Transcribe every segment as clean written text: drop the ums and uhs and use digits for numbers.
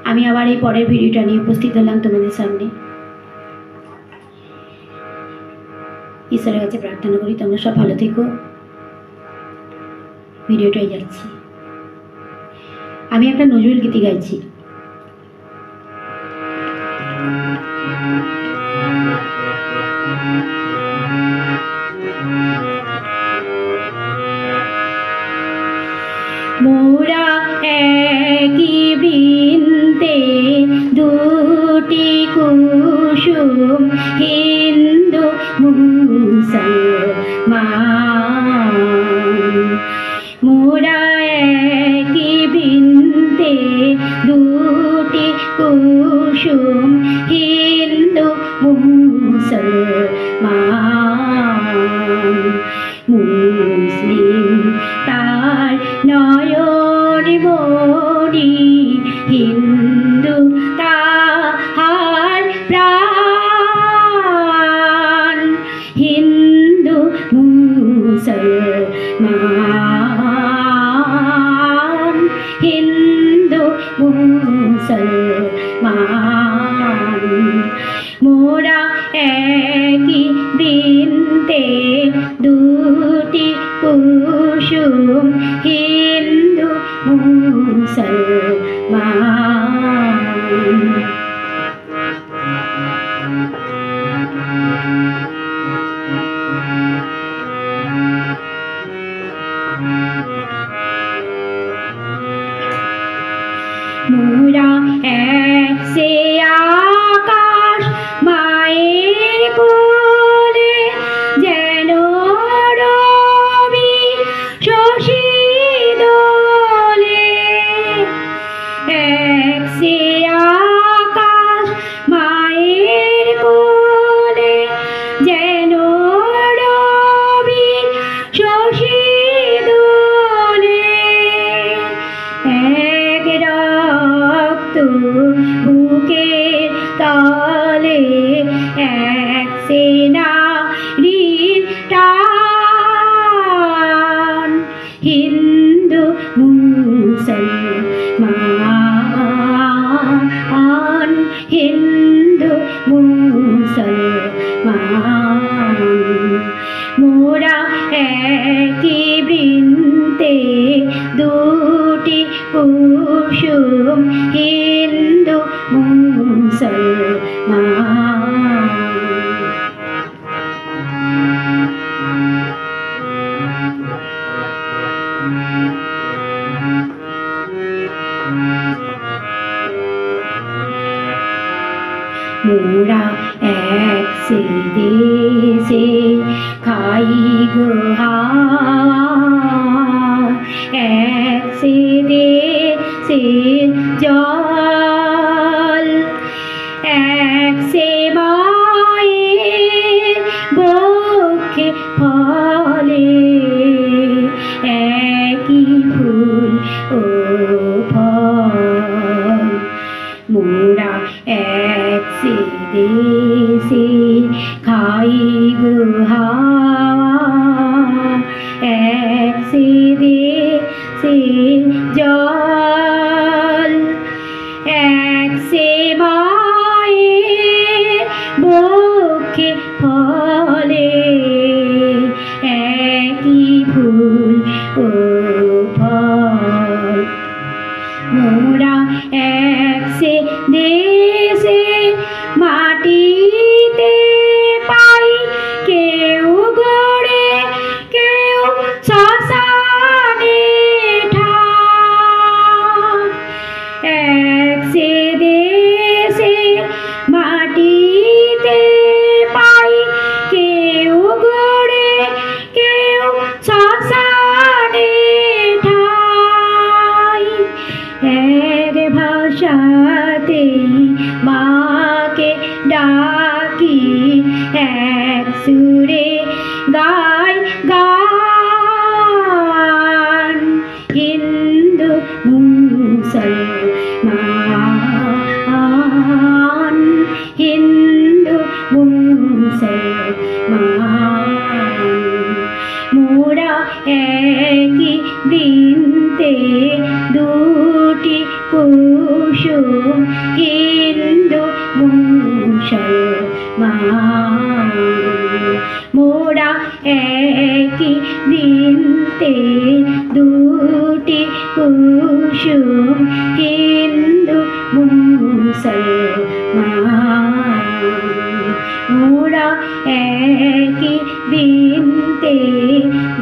আমি আবার এই পরের ভিডিওটা নিয়ে উপস্থিত হলাম তোমাদের সামনে। ঈশ্বরের কাছে প্রার্থনা করি তোমরা সব ভালো থেকো। ভিডিওটাই যাচ্ছি। আমি একটা নজরুল গীতি গাইছি। মোরা একই বৃন্তে দুটি কুসুম, হিন্দু মুসলমান। মোরা একই বৃন্তে দুটি কুসুম, হিন্দু মুসলমান। মুসলিম তার নয়ন মণি, হিন্দু তাহার প্রাণ। হিন্দু মুসলমান, হিন্দু মুসলমান। মোরা একই বৃন্তে দুটি কুসুম, হিন্দু মুসলমান। মোরা এক সে আকাশ মায়ের কোলে, যেন রবি শশী দোলে। এক সে আকাশ মায়ের কোলে, যেন রবি শশী দোলে। এক রক্ত বুকের তলে, এক সেনারীর টান। হিন্দু মুসলমান, হিন্দু মুসলমান। মোরা একই বৃন্তে দুটি কুসুম, হিন্দু মুসলমান। মোরা এক সে দেশে খাই গো হাওয়া, এক সে দেশে জল। এক সে মায়ের বক্ষে ফলে, একই ফুল ও ফল। মোরা এক সে দেশে খাই গো হাওয়া, এক সে দেশে জল। এক সে মায়ের বক্ষে ফলে, একই ফুল ও ফল। মোরা এক সে দেশে মাটিতে পাই, কেউ গড়ে কেউ শ্মশানে ঠাই। এক সে দেশে মাটিতে পাই, কেউ গড়ে কেউ শ্মশানে ঠাই। এক ভাষাতেই মাকে ডাকি, এক সুরে গাই গান। হিন্দু মুসলমান, হিন্দু মুসলমান। মোরা একই বৃন্তে দুটি কুসুম, কুসুম হিন্দু মুসলমান মোরা একই বৃন্তে দুটি কুসুম হিন্দু মুসলমান মোরা একই বৃন্তে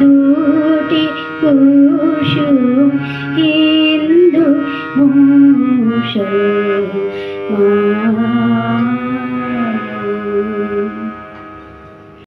দুটি কুসুম হিন্দু মুসলমান।